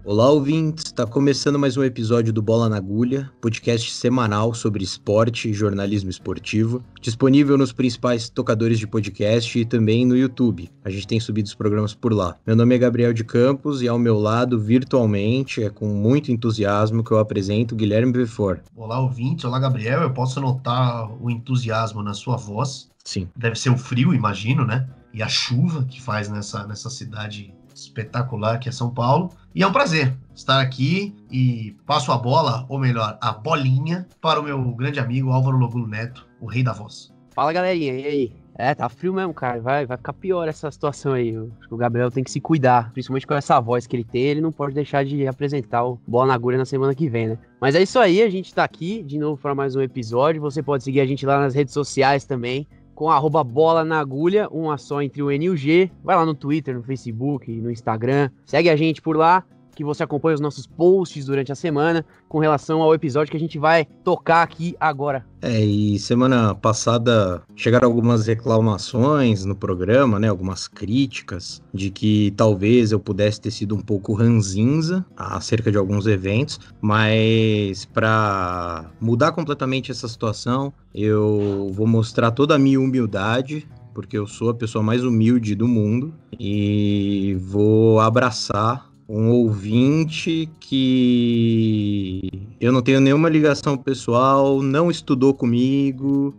Olá, ouvintes! Está começando mais um episódio do Bola na Agulha, podcast semanal sobre esporte e jornalismo esportivo, disponível nos principais tocadores de podcast e também no YouTube. A gente tem subido os programas por lá. Meu nome é Gabriel de Campos e ao meu lado, virtualmente, é com muito entusiasmo que eu apresento Guilherme Beaufort. Olá, ouvintes! Olá, Gabriel! Eu posso notar o entusiasmo na sua voz. Sim. Deve ser o frio, imagino, né? E a chuva que faz nessa cidade espetacular que é São Paulo. E é um prazer estar aqui e passo a bola, ou melhor, a bolinha, para o meu grande amigo Álvaro Logulo Neto, o rei da voz. Fala, galerinha, e aí? Tá frio mesmo, cara, vai ficar pior essa situação aí. Acho que o Gabriel tem que se cuidar, principalmente com essa voz que ele tem, ele não pode deixar de apresentar o Bola na Agulha na semana que vem, né? Mas é isso aí, a gente tá aqui de novo para mais um episódio. Você pode seguir a gente lá nas redes sociais também, com @bola na agulha, uma só entre o N e o G. Vai lá no Twitter, no Facebook, no Instagram. Segue a gente por lá, que você acompanha os nossos posts durante a semana com relação ao episódio que a gente vai tocar aqui agora. E semana passada chegaram algumas reclamações no programa, né? Algumas críticas de que talvez eu pudesse ter sido um pouco ranzinza acerca de alguns eventos, mas para mudar completamente essa situação, eu vou mostrar toda a minha humildade, porque eu sou a pessoa mais humilde do mundo, e vou abraçar um ouvinte que eu não tenho nenhuma ligação pessoal, não estudou comigo,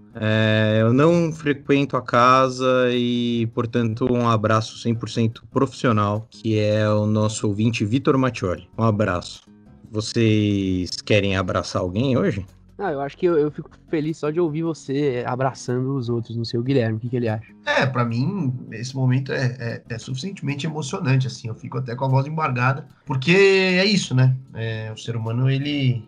eu não frequento a casa e, portanto, um abraço 100% profissional, que é o nosso ouvinte Vitor Mattioli. Um abraço. Vocês querem abraçar alguém hoje? Eu acho que eu fico feliz só de ouvir você abraçando os outros, não sei o Guilherme, o que ele acha? Pra mim, esse momento é suficientemente emocionante, assim, eu fico até com a voz embargada, porque é isso, né? O ser humano, ele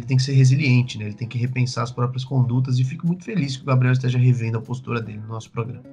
tem que ser resiliente, né? Ele tem que repensar as próprias condutas, e fico muito feliz que o Gabriel esteja revendo a postura dele no nosso programa.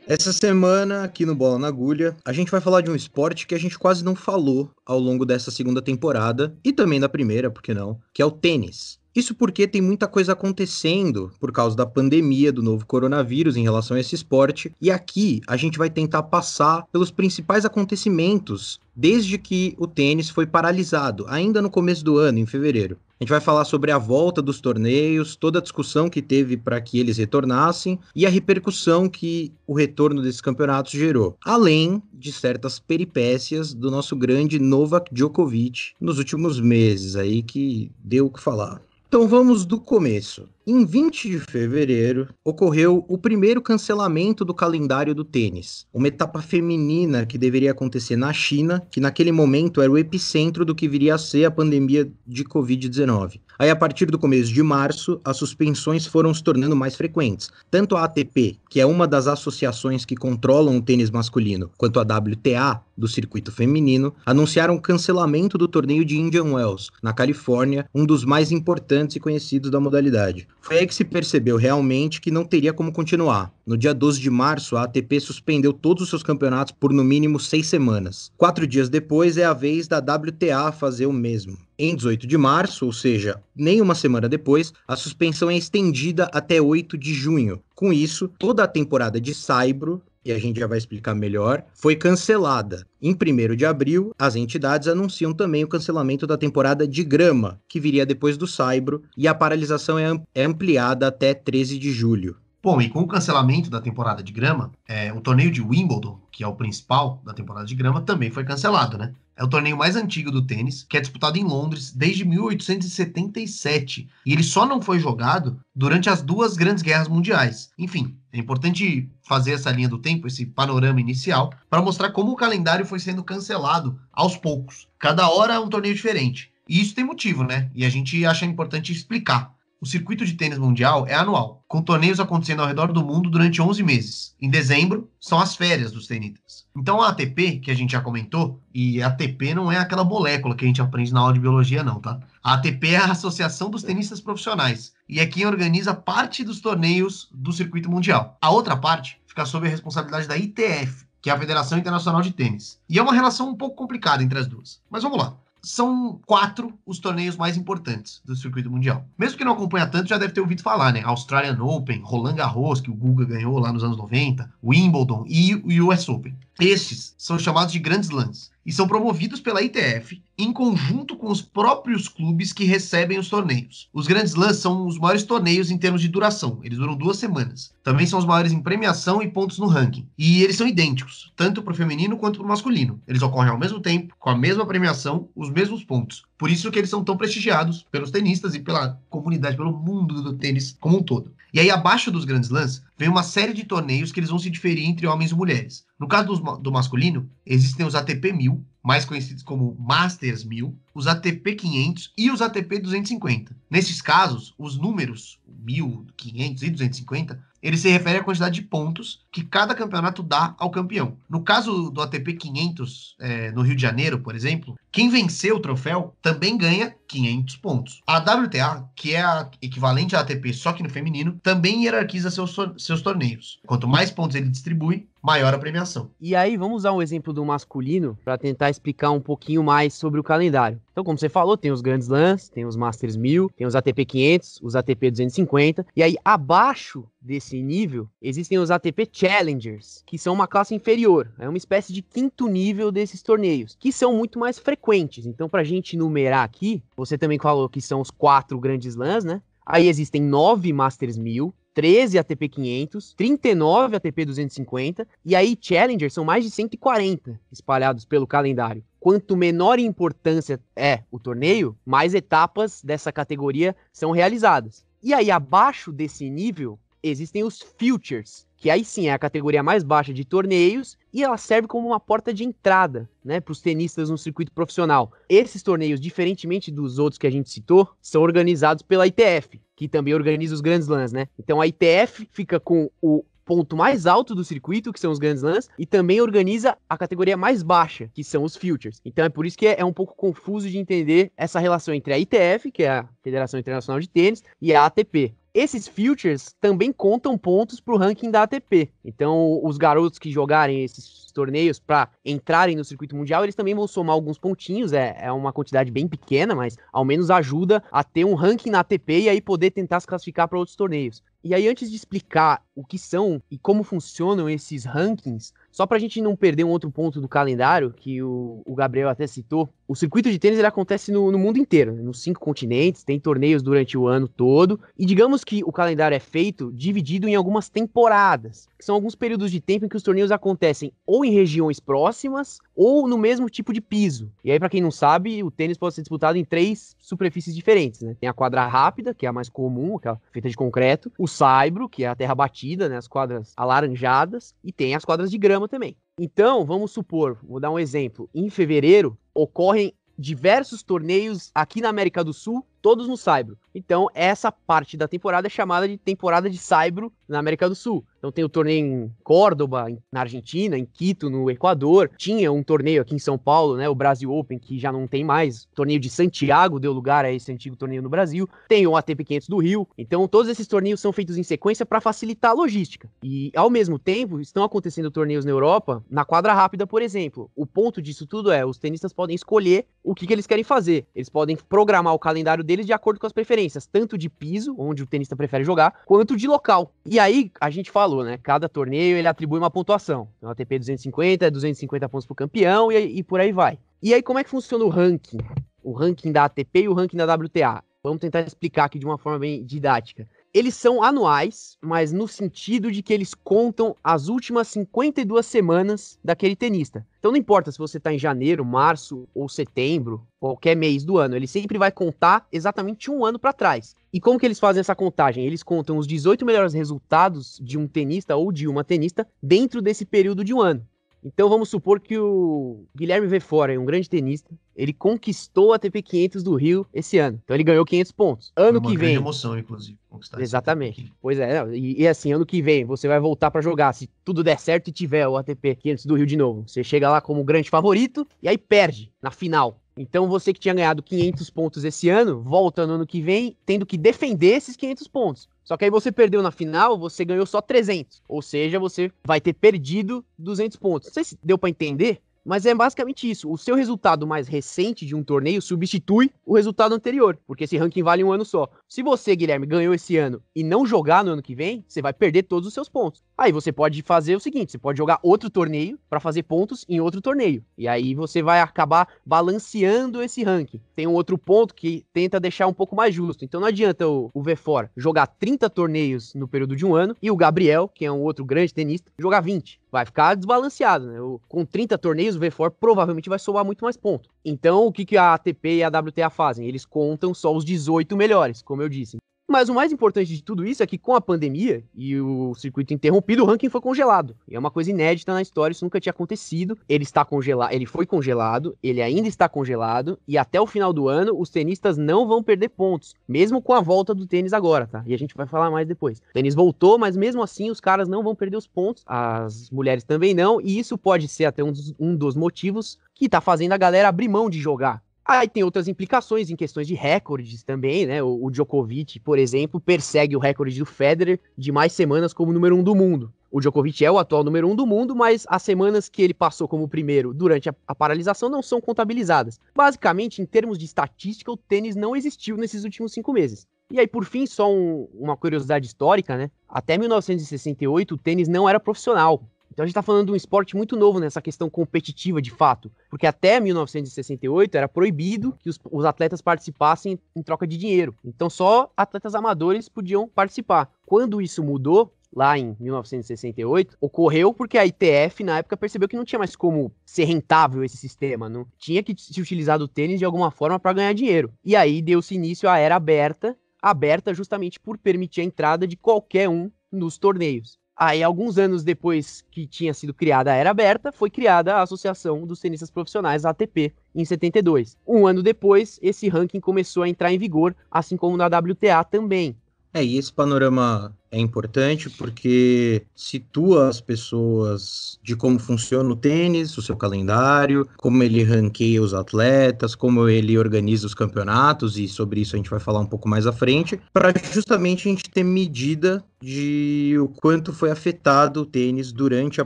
Essa semana, aqui no Bola na Agulha, a gente vai falar de um esporte que a gente quase não falou ao longo dessa segunda temporada, e também da primeira, por que não, que é o tênis. Isso porque tem muita coisa acontecendo por causa da pandemia do novo coronavírus em relação a esse esporte, e aqui a gente vai tentar passar pelos principais acontecimentos desde que o tênis foi paralisado, ainda no começo do ano, em fevereiro. A gente vai falar sobre a volta dos torneios, toda a discussão que teve para que eles retornassem e a repercussão que o retorno desses campeonatos gerou, além de certas peripécias do nosso grande Novak Djokovic nos últimos meses aí, que deu o que falar. Então vamos do começo. Em 20 de fevereiro, ocorreu o primeiro cancelamento do calendário do tênis. Uma etapa feminina que deveria acontecer na China, que naquele momento era o epicentro do que viria a ser a pandemia de Covid-19. Aí, a partir do começo de março, as suspensões foram se tornando mais frequentes. Tanto a ATP, que é uma das associações que controlam o tênis masculino, quanto a WTA, do circuito feminino, anunciaram o cancelamento do torneio de Indian Wells, na Califórnia, um dos mais importantes e conhecidos da modalidade. Foi aí que se percebeu realmente que não teria como continuar. No dia 12 de março, a ATP suspendeu todos os seus campeonatos por no mínimo 6 semanas. 4 dias depois é a vez da WTA fazer o mesmo. Em 18 de março, ou seja, nem uma semana depois, a suspensão é estendida até 8 de junho. Com isso, toda a temporada de saibro, e a gente já vai explicar melhor, foi cancelada. Em 1º de abril, as entidades anunciam também o cancelamento da temporada de grama, que viria depois do saibro, e a paralisação é ampliada até 13 de julho. Bom, e com o cancelamento da temporada de grama, o torneio de Wimbledon, que é o principal da temporada de grama, também foi cancelado, né? É o torneio mais antigo do tênis, que é disputado em Londres desde 1877. E ele só não foi jogado durante as 2 grandes guerras mundiais. Enfim, é importante fazer essa linha do tempo, esse panorama inicial, para mostrar como o calendário foi sendo cancelado aos poucos. Cada hora é um torneio diferente. E isso tem motivo, né? E a gente acha importante explicar. O circuito de tênis mundial é anual, com torneios acontecendo ao redor do mundo durante 11 meses. Em dezembro, são as férias dos tenistas. Então a ATP, que a gente já comentou, e a ATP não é aquela molécula que a gente aprende na aula de biologia não, tá? A ATP é a Associação dos Tenistas Profissionais, e é quem organiza parte dos torneios do circuito mundial. A outra parte fica sob a responsabilidade da ITF, que é a Federação Internacional de Tênis. E é uma relação um pouco complicada entre as duas. Mas vamos lá. São 4 os torneios mais importantes do circuito mundial. Mesmo que não acompanha tanto, já deve ter ouvido falar, né? Australian Open, Roland Garros, que o Guga ganhou lá nos anos 90, Wimbledon e o US Open. Estes são chamados de Grand Slams e são promovidos pela ITF em conjunto com os próprios clubes que recebem os torneios. Os Grand Slams são os maiores torneios em termos de duração, eles duram 2 semanas. Também são os maiores em premiação e pontos no ranking. E eles são idênticos, tanto para o feminino quanto para o masculino. Eles ocorrem ao mesmo tempo, com a mesma premiação, os mesmos pontos. Por isso que eles são tão prestigiados pelos tenistas e pela comunidade, pelo mundo do tênis como um todo. E aí, abaixo dos Grand Slams, vem uma série de torneios que eles vão se diferir entre homens e mulheres. No caso do masculino, existem os ATP 1000, mais conhecidos como Masters 1000, os ATP 500 e os ATP 250. Nesses casos, os números 1000, 500 e 250, eles se referem à quantidade de pontos que cada campeonato dá ao campeão. No caso do ATP 500, no Rio de Janeiro, por exemplo, quem vencer o troféu também ganha 500 pontos. A WTA, que é a equivalente à ATP só que no feminino, também hierarquiza seus torneios. Quanto mais pontos ele distribui, maior a premiação. E aí, vamos usar um exemplo do masculino para tentar explicar um pouquinho mais sobre o calendário. Então, como você falou, tem os Grand Slams, tem os Masters 1000, tem os ATP 500, os ATP 250, e aí abaixo desse nível existem os ATP Challengers, que são uma classe inferior, é uma espécie de 5º nível desses torneios, que são muito mais frequentes. Então, para a gente numerar aqui, você também falou que são os 4 Grand Slams, né? Aí existem 9 Masters 1000, 13 ATP 500, 39 ATP 250, e aí Challenger são mais de 140 espalhados pelo calendário. Quanto menor em importância é o torneio, mais etapas dessa categoria são realizadas. E aí abaixo desse nível existem os Futures, que aí sim é a categoria mais baixa de torneios e ela serve como uma porta de entrada, né, para os tenistas no circuito profissional. Esses torneios, diferentemente dos outros que a gente citou, são organizados pela ITF, que também organiza os Grand Slams, né? Então a ITF fica com o ponto mais alto do circuito, que são os Grand Slams, e também organiza a categoria mais baixa, que são os Futures. Então é por isso que é um pouco confuso de entender essa relação entre a ITF, que é a Federação Internacional de Tênis, e a ATP. Esses Futures também contam pontos para o ranking da ATP. Então, os garotos que jogarem esses torneios para entrarem no circuito mundial, eles também vão somar alguns pontinhos. É uma quantidade bem pequena, mas ao menos ajuda a ter um ranking na ATP e aí poder tentar se classificar para outros torneios. E aí, antes de explicar o que são e como funcionam esses rankings, só para a gente não perder um outro ponto do calendário, que o Gabriel até citou, o circuito de tênis ele acontece no mundo inteiro, né? Nos 5 continentes, tem torneios durante o ano todo, e digamos que o calendário é feito dividido em algumas temporadas, que são alguns períodos de tempo em que os torneios acontecem ou em regiões próximas, ou no mesmo tipo de piso. E aí, para quem não sabe, o tênis pode ser disputado em 3 superfícies diferentes, né? Tem a quadra rápida, que é a mais comum, aquela feita de concreto, o saibro, que é a terra batida, né? As quadras alaranjadas, e tem as quadras de grama também. Então, vamos supor, vou dar um exemplo, em fevereiro ocorrem diversos torneios aqui na América do Sul, todos no saibro. Então, essa parte da temporada é chamada de temporada de saibro na América do Sul. Então, tem o torneio em Córdoba, na Argentina, em Quito, no Equador. Tinha um torneio aqui em São Paulo, né, o Brasil Open, que já não tem mais. O torneio de Santiago deu lugar a esse antigo torneio no Brasil. Tem o ATP 500 do Rio. Então, todos esses torneios são feitos em sequência para facilitar a logística. E, ao mesmo tempo, estão acontecendo torneios na Europa, na quadra rápida, por exemplo. O ponto disso tudo é, os tenistas podem escolher o que eles querem fazer. Eles podem programar o calendário deles de acordo com as preferências, tanto de piso, onde o tenista prefere jogar, quanto de local. E aí, a gente falou, né, cada torneio ele atribui uma pontuação. Então, ATP 250 é 250 pontos pro campeão e por aí vai. E aí, como é que funciona o ranking? O ranking da ATP e o ranking da WTA. Vamos tentar explicar aqui de uma forma bem didática. Eles são anuais, mas no sentido de que eles contam as últimas 52 semanas daquele tenista. Então não importa se você está em janeiro, março ou setembro, qualquer mês do ano, ele sempre vai contar exatamente um ano para trás. E como que eles fazem essa contagem? Eles contam os 18 melhores resultados de um tenista ou de uma tenista dentro desse período de um ano. Então vamos supor que o Guilherme Vefora, um grande tenista, ele conquistou a ATP 500 do Rio esse ano. Então ele ganhou 500 pontos. Ano que vem... Foi uma grande emoção, inclusive, conquistar Exatamente. Pois é, e assim, ano que vem você vai voltar pra jogar, se tudo der certo e tiver o ATP 500 do Rio de novo. Você chega lá como grande favorito e aí perde na final. Então você que tinha ganhado 500 pontos esse ano, volta no ano que vem tendo que defender esses 500 pontos. Só que aí você perdeu na final, você ganhou só 300. Ou seja, você vai ter perdido 200 pontos. Não sei se deu pra entender, mas é basicamente isso. O seu resultado mais recente de um torneio substitui o resultado anterior, porque esse ranking vale um ano só. Se você, Guilherme, ganhou esse ano e não jogar no ano que vem, você vai perder todos os seus pontos. Aí você pode fazer o seguinte, você pode jogar outro torneio para fazer pontos em outro torneio. E aí você vai acabar balanceando esse ranking. Tem um outro ponto que tenta deixar um pouco mais justo. Então não adianta o V4 jogar 30 torneios no período de um ano e o Gabriel, que é um outro grande tenista, jogar 20. Vai ficar desbalanceado, né? Com 30 torneios, o V4 provavelmente vai somar muito mais pontos. Então, o que a ATP e a WTA fazem? Eles contam só os 18 melhores, como eu disse. Mas o mais importante de tudo isso é que com a pandemia e o circuito interrompido, o ranking foi congelado. E é uma coisa inédita na história, isso nunca tinha acontecido. Ele está congelado, ele foi congelado, ele ainda está congelado e até o final do ano os tenistas não vão perder pontos, mesmo com a volta do tênis agora, tá? E a gente vai falar mais depois. O tênis voltou, mas mesmo assim os caras não vão perder os pontos, as mulheres também não, e isso pode ser até um dos motivos que tá fazendo a galera abrir mão de jogar. Aí tem outras implicações em questões de recordes também, né? O Djokovic, por exemplo, persegue o recorde do Federer de mais semanas como número 1 do mundo. O Djokovic é o atual número 1 do mundo, mas as semanas que ele passou como primeiro durante a paralisação não são contabilizadas. Basicamente, em termos de estatística, o tênis não existiu nesses últimos 5 meses. E aí, por fim, só uma curiosidade histórica, né? Até 1968, o tênis não era profissional. Então a gente tá falando de um esporte muito novo nessa questão competitiva, de fato. Porque até 1968 era proibido que os atletas participassem em troca de dinheiro. Então só atletas amadores podiam participar. Quando isso mudou, lá em 1968, ocorreu porque a ITF, na época, percebeu que não tinha mais como ser rentável esse sistema. Não tinha que se utilizar do tênis de alguma forma para ganhar dinheiro. E aí deu-se início à era aberta justamente por permitir a entrada de qualquer um nos torneios. Aí, alguns anos depois que tinha sido criada a Era Aberta, foi criada a Associação dos Tenistas Profissionais, a ATP, em 72. Um ano depois, esse ranking começou a entrar em vigor, assim como na WTA também. E esse panorama é importante porque situa as pessoas de como funciona o tênis, o seu calendário, como ele ranqueia os atletas, como ele organiza os campeonatos, e sobre isso a gente vai falar um pouco mais à frente, para justamente a gente ter medida de o quanto foi afetado o tênis durante a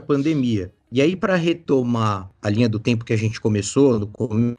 pandemia. E aí, para retomar a linha do tempo que a gente começou, no começo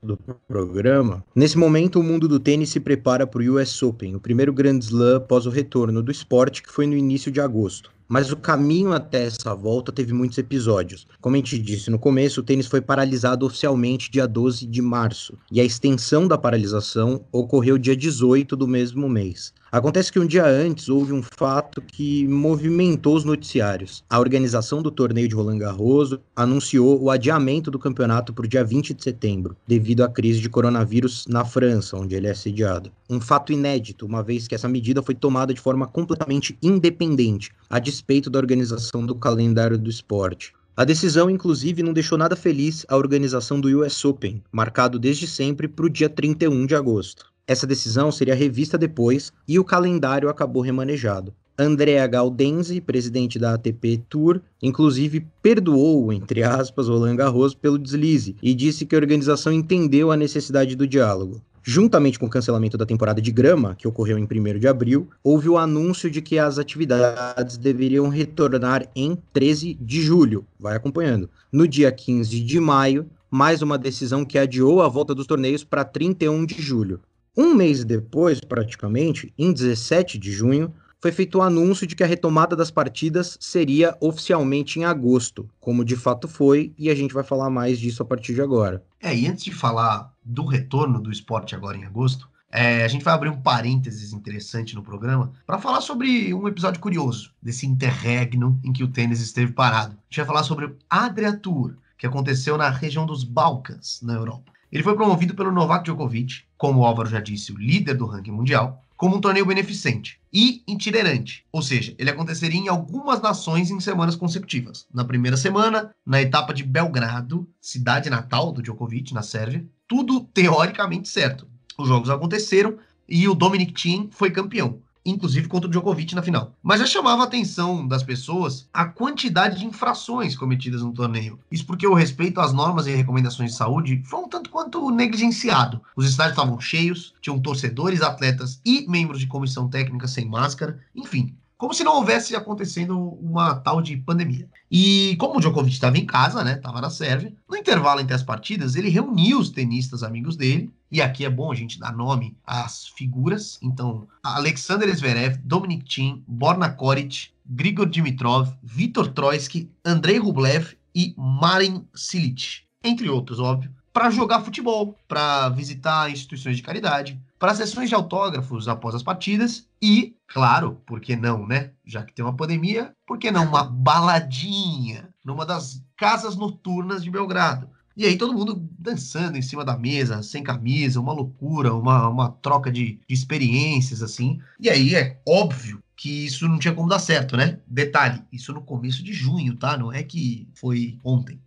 do programa, nesse momento o mundo do tênis se prepara para o US Open, o primeiro Grand Slam após o retorno do esporte, que foi no início de agosto. Mas o caminho até essa volta teve muitos episódios. Como a gente disse no começo, o tênis foi paralisado oficialmente dia 12 de março, e a extensão da paralisação ocorreu dia 18 do mesmo mês. Acontece que um dia antes houve um fato que movimentou os noticiários. A organização do torneio de Roland Garros anunciou o adiamento do campeonato para o dia 20 de setembro, devido à crise de coronavírus na França, onde ele é sediado. Um fato inédito, uma vez que essa medida foi tomada de forma completamente independente, a despeito da organização do calendário do esporte. A decisão, inclusive, não deixou nada feliz a organização do US Open, marcado desde sempre para o dia 31 de agosto. Essa decisão seria revista depois e o calendário acabou remanejado. Andrea Gaudenzi, presidente da ATP Tour, inclusive perdoou, entre aspas, Roland Garros pelo deslize e disse que a organização entendeu a necessidade do diálogo. Juntamente com o cancelamento da temporada de grama, que ocorreu em 1º de abril, houve o anúncio de que as atividades deveriam retornar em 13 de julho. Vai acompanhando. No dia 15 de maio, mais uma decisão que adiou a volta dos torneios para 31 de julho. Um mês depois, praticamente, em 17 de junho, foi feito o anúncio de que a retomada das partidas seria oficialmente em agosto, como de fato foi, e a gente vai falar mais disso a partir de agora. E antes de falar do retorno do esporte agora em agosto, a gente vai abrir um parênteses interessante no programa para falar sobre um episódio curioso desse interregno em que o tênis esteve parado. A gente vai falar sobre o Adria Tour, que aconteceu na região dos Balcãs, na Europa. Ele foi promovido pelo Novak Djokovic, como o Álvaro já disse, o líder do ranking mundial, como um torneio beneficente e itinerante, ou seja, ele aconteceria em algumas nações em semanas consecutivas. Na primeira semana, na etapa de Belgrado, cidade natal do Djokovic, na Sérvia, tudo teoricamente certo. Os jogos aconteceram e o Dominic Thiem foi campeão, inclusive contra o Djokovic na final. Mas já chamava a atenção das pessoas a quantidade de infrações cometidas no torneio. Isso porque o respeito às normas e recomendações de saúde foi um tanto quanto negligenciado. Os estádios estavam cheios, tinham torcedores, atletas e membros de comissão técnica sem máscara, enfim, como se não houvesse acontecendo uma tal de pandemia. E como o Djokovic estava em casa, né, estava na Sérvia, no intervalo entre as partidas, ele reuniu os tenistas amigos dele, e aqui é bom a gente dar nome às figuras, então, Alexander Zverev, Dominic Thiem, Borna Coric, Grigor Dimitrov, Viktor Troicki, Andrei Rublev e Marin Cilic, entre outros, óbvio, para jogar futebol, para visitar instituições de caridade, para sessões de autógrafos após as partidas e, claro, por que não, né? Já que tem uma pandemia, por que não uma baladinha numa das casas noturnas de Belgrado? E aí todo mundo dançando em cima da mesa, sem camisa, uma loucura, uma troca de experiências, assim. E aí é óbvio que isso não tinha como dar certo, né? Detalhe, isso no começo de junho, tá? Não é que foi ontem.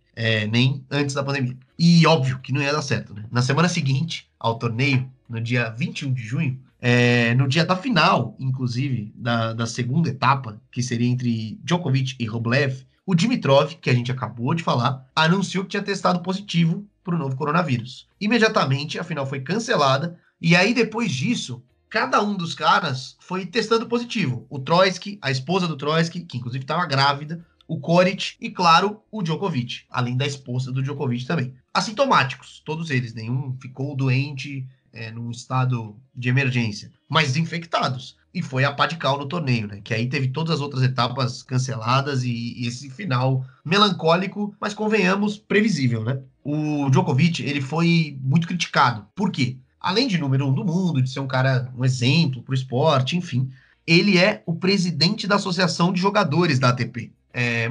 Nem antes da pandemia. E óbvio que não ia dar certo, né? Na semana seguinte ao torneio, no dia 21 de junho, no dia da final, inclusive, da segunda etapa, que seria entre Djokovic e Rublev, o Dimitrov, que a gente acabou de falar, anunciou que tinha testado positivo para o novo coronavírus. Imediatamente, a final foi cancelada, e aí depois disso, cada um dos caras foi testando positivo. O Troicki, a esposa do Troicki, que inclusive estava grávida, o Coric e, claro, o Djokovic, além da esposa do Djokovic também. Assintomáticos, todos eles, nenhum ficou doente num estado de emergência, mas infectados. E foi a pá de cal no torneio, né? Que aí teve todas as outras etapas canceladas e esse final melancólico, mas convenhamos, previsível, né? O Djokovic, ele foi muito criticado. Por quê? Além de número 1 do mundo, de ser um cara, um exemplo pro esporte, enfim, ele é o presidente da Associação de Jogadores da ATP.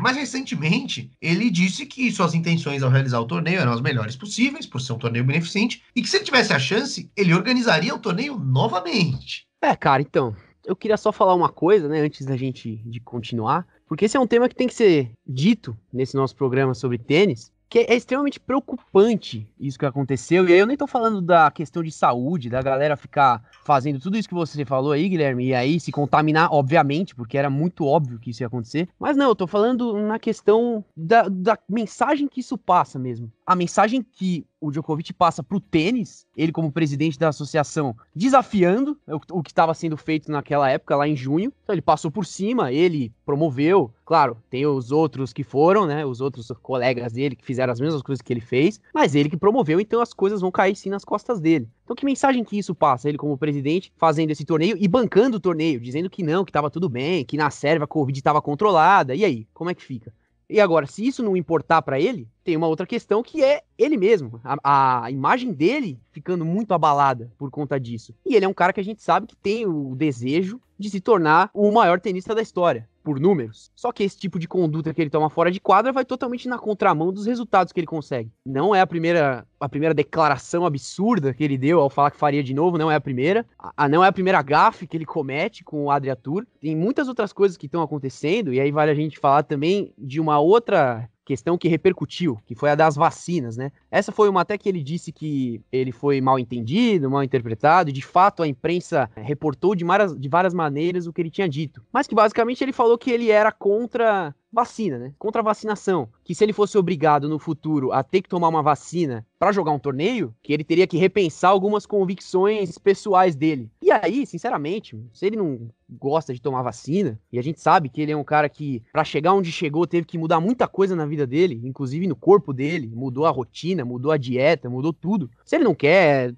Mas recentemente ele disse que suas intenções ao realizar o torneio eram as melhores possíveis, por ser um torneio beneficente, e que se ele tivesse a chance, ele organizaria o torneio novamente. Cara, então, eu queria só falar uma coisa, né, antes da gente de continuar, porque esse é um tema que tem que ser dito nesse nosso programa sobre tênis, que é extremamente preocupante isso que aconteceu, e aí eu nem tô falando da questão de saúde, da galera ficar fazendo tudo isso que você falou aí, Guilherme, e aí se contaminar, obviamente, porque era muito óbvio que isso ia acontecer, mas não, eu tô falando na questão da mensagem que isso passa mesmo. A mensagem que o Djokovic passa pro tênis, ele como presidente da associação, desafiando o que estava sendo feito naquela época, lá em junho. Então ele passou por cima, ele promoveu. Claro, tem os outros que foram, né, os outros colegas dele que fizeram as mesmas coisas que ele fez, mas ele que promoveu, então as coisas vão cair sim nas costas dele. Então que mensagem que isso passa? Ele como presidente fazendo esse torneio e bancando o torneio, dizendo que não, que estava tudo bem, que na Sérvia a Covid estava controlada. E aí, como é que fica? E agora, se isso não importar pra ele, tem uma outra questão que é ele mesmo. A imagem dele ficando muito abalada por conta disso. E ele é um cara que a gente sabe que tem o desejo de se tornar o maior tenista da história, por números. Só que esse tipo de conduta que ele toma fora de quadra vai totalmente na contramão dos resultados que ele consegue. Não é a primeira declaração absurda que ele deu ao falar que faria de novo, não é a primeira. Não é a primeira gafe que ele comete com o Adria Tour. Tem muitas outras coisas que estão acontecendo, e aí vale a gente falar também de uma outra questão que repercutiu, que foi a das vacinas, né? Essa foi uma até que ele disse que ele foi mal entendido, mal interpretado, e de fato a imprensa reportou de várias maneiras o que ele tinha dito. Mas que basicamente ele falou que ele era contra vacina, né? Contra a vacinação. Que se ele fosse obrigado no futuro a ter que tomar uma vacina para jogar um torneio, que ele teria que repensar algumas convicções pessoais dele. E aí, sinceramente, se ele não gosta de tomar vacina, e a gente sabe que ele é um cara que, para chegar onde chegou, teve que mudar muita coisa na vida dele, inclusive no corpo dele, mudou a rotina, mudou a dieta, mudou tudo. Se ele não quer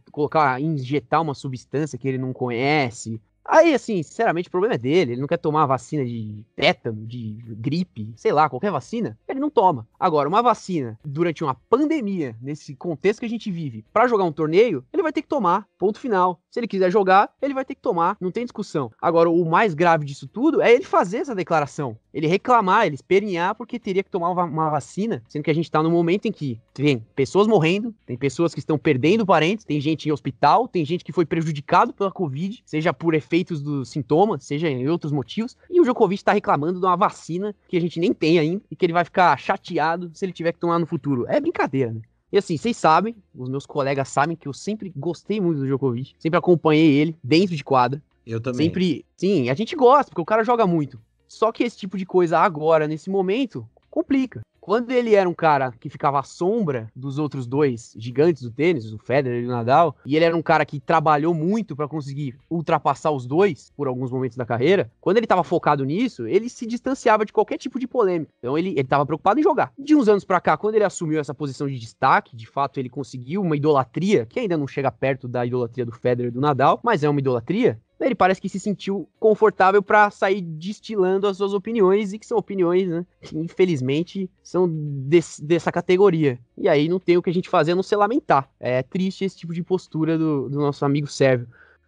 injetar uma substância que ele não conhece, aí, assim, sinceramente, o problema é dele. Ele não quer tomar vacina de tétano, de gripe, sei lá, qualquer vacina, ele não toma. Agora, uma vacina durante uma pandemia, nesse contexto que a gente vive, pra jogar um torneio, ele vai ter que tomar, ponto final. Se ele quiser jogar, ele vai ter que tomar, não tem discussão. Agora, o mais grave disso tudo é ele fazer essa declaração, ele reclamar, ele espernear porque teria que tomar uma vacina, sendo que a gente tá num momento em que tem pessoas morrendo, tem pessoas que estão perdendo parentes, tem gente em hospital, tem gente que foi prejudicado pela Covid, seja por efeitos dos sintomas, seja em outros motivos, e o Djokovic tá reclamando de uma vacina que a gente nem tem ainda e que ele vai ficar chateado se ele tiver que tomar no futuro. É brincadeira, né? E assim, vocês sabem, os meus colegas sabem que eu sempre gostei muito do Djokovic, sempre acompanhei ele dentro de quadra. Eu também. Sempre, sim, a gente gosta, porque o cara joga muito. Só que esse tipo de coisa agora, nesse momento, complica. Quando ele era um cara que ficava à sombra dos outros dois gigantes do tênis, o Federer e o Nadal, e ele era um cara que trabalhou muito pra conseguir ultrapassar os dois por alguns momentos da carreira, quando ele tava focado nisso, ele se distanciava de qualquer tipo de polêmica. Então ele tava preocupado em jogar. De uns anos pra cá, quando ele assumiu essa posição de destaque, de fato ele conseguiu uma idolatria, que ainda não chega perto da idolatria do Federer e do Nadal, mas é uma idolatria. Ele parece que se sentiu confortável para sair destilando as suas opiniões, e que são opiniões, né, que infelizmente são dessa categoria. E aí não tem o que a gente fazer a não se lamentar. É triste esse tipo de postura do nosso amigo Sérvio.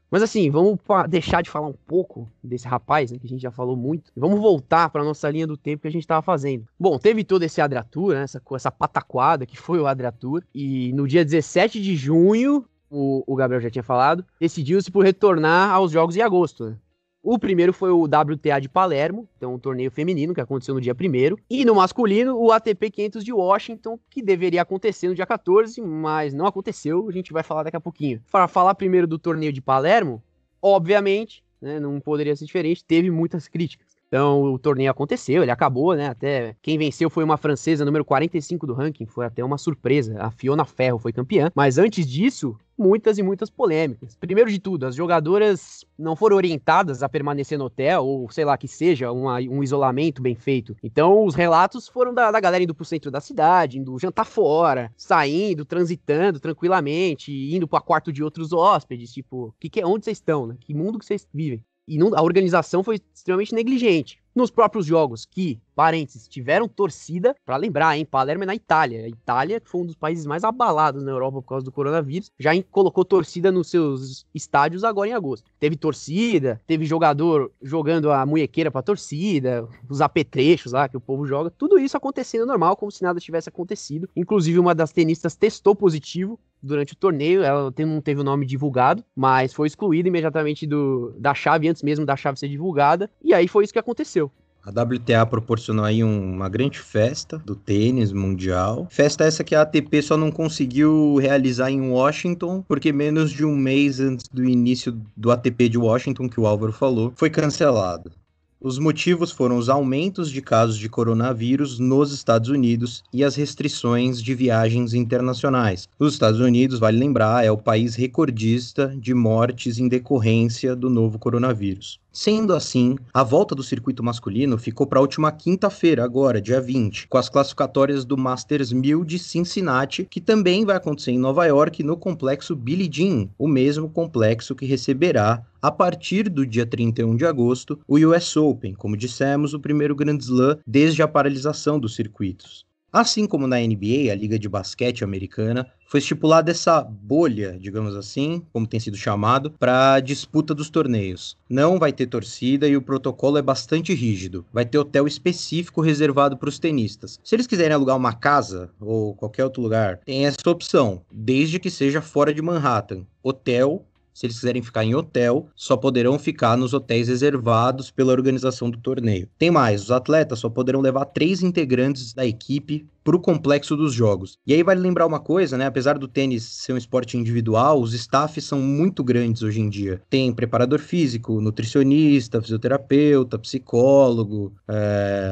Mas assim, vamos deixar de falar um pouco desse rapaz, né, que a gente já falou muito, e vamos voltar para nossa linha do tempo que a gente estava fazendo. Bom, teve todo esse Adria Tour, né, essa pataquada que foi o Adria Tour, e no dia 17 de junho, o Gabriel já tinha falado, decidiu-se por retornar aos jogos em agosto, né? O primeiro foi o WTA de Palermo, então um torneio feminino que aconteceu no dia 1º, e no masculino o ATP 500 de Washington, que deveria acontecer no dia 14, mas não aconteceu, a gente vai falar daqui a pouquinho. Para falar primeiro do torneio de Palermo, obviamente, né, não poderia ser diferente, teve muitas críticas. Então o torneio aconteceu, ele acabou, né? Até quem venceu foi uma francesa, número 45 do ranking, foi até uma surpresa. A Fiona Ferro foi campeã, mas antes disso, muitas e muitas polêmicas. Primeiro de tudo, as jogadoras não foram orientadas a permanecer no hotel, ou sei lá, que seja um isolamento bem feito. Então os relatos foram da galera indo pro centro da cidade, indo jantar fora, saindo, transitando tranquilamente, indo pro quarto de outros hóspedes, tipo, onde vocês estão, né? Que mundo que vocês vivem? E a organização foi extremamente negligente. Nos próprios jogos que, parênteses, tiveram torcida, pra lembrar, hein, Palermo é na Itália. A Itália, que foi um dos países mais abalados na Europa por causa do coronavírus, já colocou torcida nos seus estádios agora em agosto. Teve torcida, teve jogador jogando a munhequeira pra torcida, os apetrechos lá que o povo joga, tudo isso acontecendo normal, como se nada tivesse acontecido. Inclusive, uma das tenistas testou positivo durante o torneio, ela não teve o nome divulgado, mas foi excluída imediatamente da chave, antes mesmo da chave ser divulgada, e aí foi isso que aconteceu. A WTA proporcionou aí uma grande festa do tênis mundial. Festa essa que a ATP só não conseguiu realizar em Washington, porque menos de um mês antes do início do ATP de Washington, que o Álvaro falou, foi cancelado. Os motivos foram os aumentos de casos de coronavírus nos Estados Unidos e as restrições de viagens internacionais. Os Estados Unidos, vale lembrar, é o país recordista de mortes em decorrência do novo coronavírus. Sendo assim, a volta do circuito masculino ficou para a última quinta-feira, agora, dia 20, com as classificatórias do Masters 1000 de Cincinnati, que também vai acontecer em Nova York, no complexo Billie Jean, o mesmo complexo que receberá, a partir do dia 31 de agosto, o US Open, como dissemos, o primeiro Grand Slam desde a paralisação dos circuitos. Assim como na NBA, a Liga de Basquete Americana, foi estipulada essa bolha, digamos assim, como tem sido chamado, para a disputa dos torneios. Não vai ter torcida e o protocolo é bastante rígido. Vai ter hotel específico reservado para os tenistas. Se eles quiserem alugar uma casa ou qualquer outro lugar, tem essa opção, desde que seja fora de Manhattan. Hotel. Se eles quiserem ficar em hotel, só poderão ficar nos hotéis reservados pela organização do torneio. Tem mais, os atletas só poderão levar 3 integrantes da equipe para o complexo dos jogos. E aí vale lembrar uma coisa, né? Apesar do tênis ser um esporte individual, os staffs são muito grandes hoje em dia. Tem preparador físico, nutricionista, fisioterapeuta, psicólogo,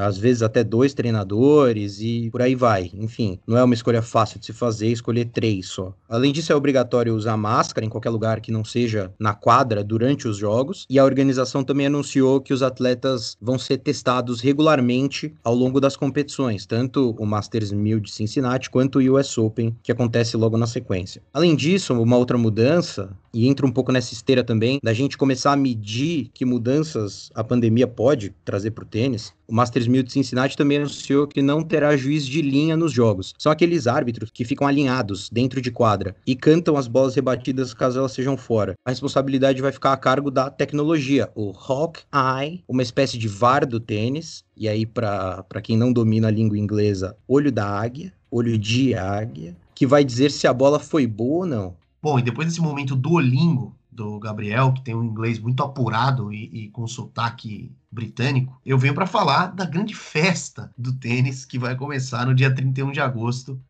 às vezes até 2 treinadores e por aí vai. Enfim, não é uma escolha fácil de se fazer, escolher 3 só. Além disso, é obrigatório usar máscara em qualquer lugar que não seja na quadra durante os jogos. E a organização também anunciou que os atletas vão ser testados regularmente ao longo das competições, tanto o Masters 1000 de Cincinnati quanto o US Open, que acontece logo na sequência. Além disso, uma outra mudança e entra um pouco nessa esteira também, da gente começar a medir que mudanças a pandemia pode trazer para o tênis. O Masters 1000 de Cincinnati também anunciou que não terá juiz de linha nos jogos. São aqueles árbitros que ficam alinhados dentro de quadra e cantam as bolas rebatidas caso elas sejam fora. A responsabilidade vai ficar a cargo da tecnologia, o Hawkeye, uma espécie de VAR do tênis, e aí para quem não domina a língua inglesa, olho da águia, olho de águia, que vai dizer se a bola foi boa ou não. Bom, e depois desse momento Duolingo do Gabriel, que tem um inglês muito apurado e com sotaque britânico, eu venho para falar da grande festa do tênis que vai começar no dia 31 de agosto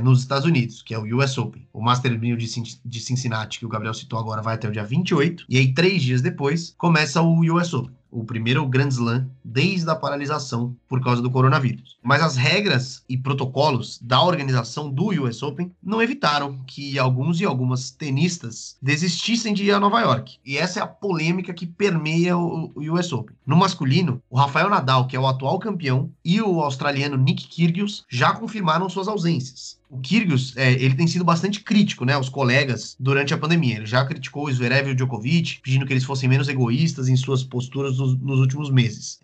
nos Estados Unidos, que é o US Open. O Masters 1000 de Cincinnati, que o Gabriel citou agora, vai até o dia 28, e aí 3 dias depois começa o US Open, o primeiro Grand Slam desde a paralisação por causa do coronavírus. Mas as regras e protocolos da organização do US Open não evitaram que alguns e algumas tenistas desistissem de ir a Nova York. E essa é a polêmica que permeia o US Open. No masculino, o Rafael Nadal, que é o atual campeão, e o australiano Nick Kyrgios já confirmaram suas ausências. O Kyrgios, ele tem sido bastante crítico, né, aos colegas durante a pandemia. Ele já criticou o Zverev e o Djokovic, pedindo que eles fossem menos egoístas em suas posturas nos últimos meses.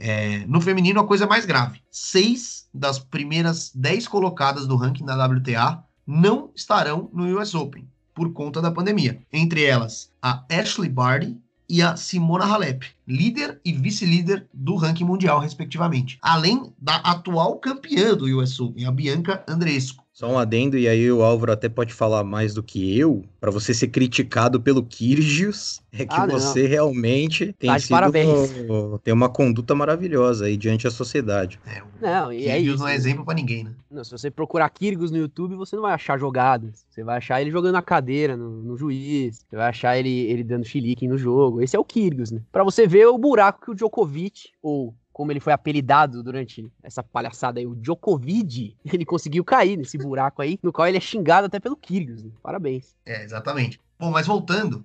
No feminino, a coisa é mais grave. 6 das primeiras 10 colocadas do ranking da WTA não estarão no US Open, por conta da pandemia. Entre elas, a Ashley Barty e a Simona Halep, líder e vice-líder do ranking mundial, respectivamente. Além da atual campeã do US Open, a Bianca Andreescu. Só um adendo, e aí o Álvaro até pode falar mais do que eu, para você ser criticado pelo Kyrgios, é que você realmente tem tem uma conduta maravilhosa aí diante da sociedade. O Kyrgios não é exemplo para ninguém, né? Não, se você procurar Kyrgios no YouTube, você não vai achar jogadas. Você vai achar ele jogando na cadeira, no juiz. Você vai achar ele dando chilique no jogo. Esse é o Kyrgios, né? Pra você ver o buraco que o Djokovic, ou como ele foi apelidado durante essa palhaçada aí, o Djokovic, ele conseguiu cair nesse buraco aí, no qual ele é xingado até pelo Kyrgios, né? Parabéns. Exatamente. Bom, mas voltando,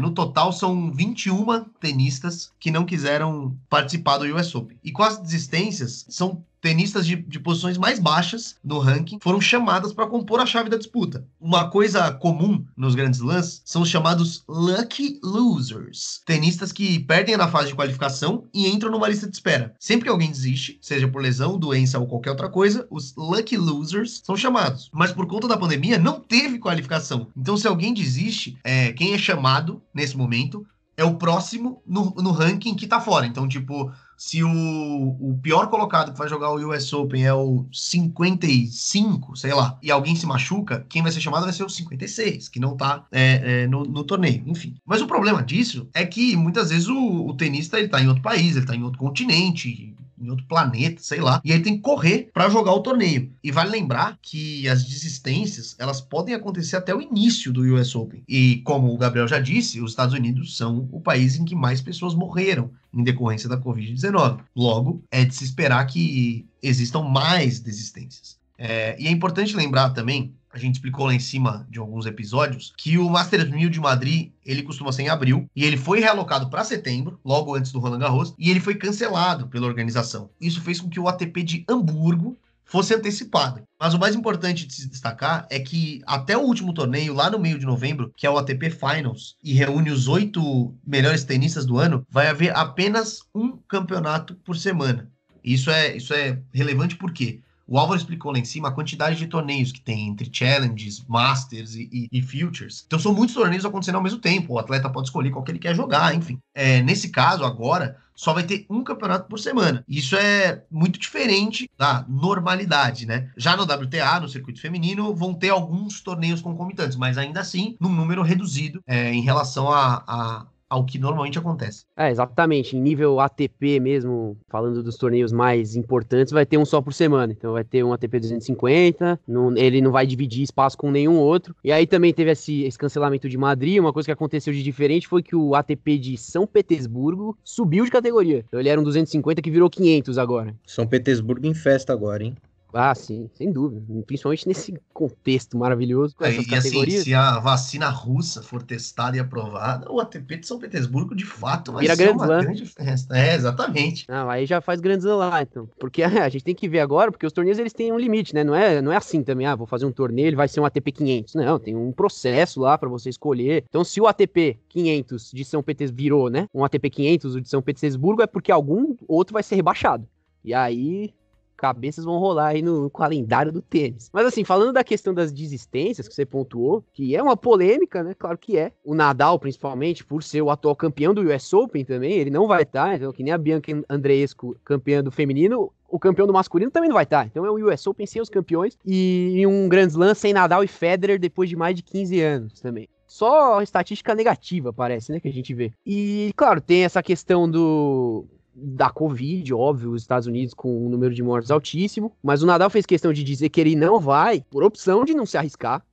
no total são 21 tenistas que não quiseram participar do US Open. E com as desistências, são tenistas de posições mais baixas no ranking foram chamadas para compor a chave da disputa. Uma coisa comum nos grandes slams são os chamados lucky losers, tenistas que perdem na fase de qualificação e entram numa lista de espera. Sempre que alguém desiste, seja por lesão, doença ou qualquer outra coisa, os lucky losers são chamados. Mas por conta da pandemia, não teve qualificação. Então, se alguém desiste, quem é chamado nesse momento é o próximo no ranking que tá fora. Então, tipo, se o pior colocado que vai jogar o US Open é o 55, sei lá, e alguém se machuca, quem vai ser chamado vai ser o 56, que não tá no torneio, enfim. Mas o problema disso é que muitas vezes o tenista ele tá em outro país, ele tá em outro continente, em outro planeta, sei lá, e ele tem que correr para jogar o torneio. E vale lembrar que as desistências, elas podem acontecer até o início do US Open. E como o Gabriel já disse, os Estados Unidos são o país em que mais pessoas morreram em decorrência da Covid-19. Logo, é de se esperar que existam mais desistências. E é importante lembrar também, a gente explicou lá em cima de alguns episódios, que o Masters 1000 de Madrid, ele costuma ser em abril, e ele foi realocado para setembro, logo antes do Roland Garros, e ele foi cancelado pela organização. Isso fez com que o ATP de Hamburgo fosse antecipado. Mas o mais importante de se destacar é que até o último torneio, lá no meio de novembro, que é o ATP Finals, e reúne os 8 melhores tenistas do ano, vai haver apenas um campeonato por semana. Isso é relevante porque o Álvaro explicou lá em cima a quantidade de torneios que tem entre Challenges, Masters e Futures. Então são muitos torneios acontecendo ao mesmo tempo. O atleta pode escolher qual que ele quer jogar, enfim. Nesse caso, agora, só vai ter um campeonato por semana. Isso é muito diferente da normalidade, né? Já no WTA, no circuito feminino, vão ter alguns torneios concomitantes, mas ainda assim, num número reduzido em relação ao que normalmente acontece. Exatamente. Em nível ATP mesmo, falando dos torneios mais importantes, vai ter um só por semana. Então vai ter um ATP 250, ele não vai dividir espaço com nenhum outro. E aí também teve esse cancelamento de Madrid. Uma coisa que aconteceu de diferente foi que o ATP de São Petersburgo subiu de categoria. Então ele era um 250 que virou 500 agora. São Petersburgo em festa agora, hein? Ah, sim, sem dúvida. Principalmente nesse contexto maravilhoso com essas categorias. Assim, se a vacina russa for testada e aprovada, o ATP de São Petersburgo, de fato, vai Vira ser Grand uma Slam. grande festa. É, exatamente. Não, aí já faz grandes lá, então. Porque a gente tem que ver agora, porque os torneios eles têm um limite, né? Não é assim também, vou fazer um torneio, ele vai ser um ATP 500. Não, tem um processo lá pra você escolher. Então, se o ATP 500 de São Petersburgo virou, né? Um ATP 500 de São Petersburgo, é porque algum outro vai ser rebaixado. E aí, cabeças vão rolar aí no calendário do tênis. Mas assim, falando da questão das desistências que você pontuou, que é uma polêmica, né? Claro que é. O Nadal, principalmente, por ser o atual campeão do US Open também, ele não vai estar. Então, que nem a Bianca Andreescu, campeã do feminino, o campeão do masculino também não vai estar. Então é o US Open sem os campeões e um Grand Slam sem Nadal e Federer depois de mais de 15 anos também. Só estatística negativa, parece, né, que a gente vê. E, claro, tem essa questão da Covid, óbvio, os Estados Unidos com um número de mortes altíssimo, mas o Nadal fez questão de dizer que ele não vai, por opção de não se arriscar,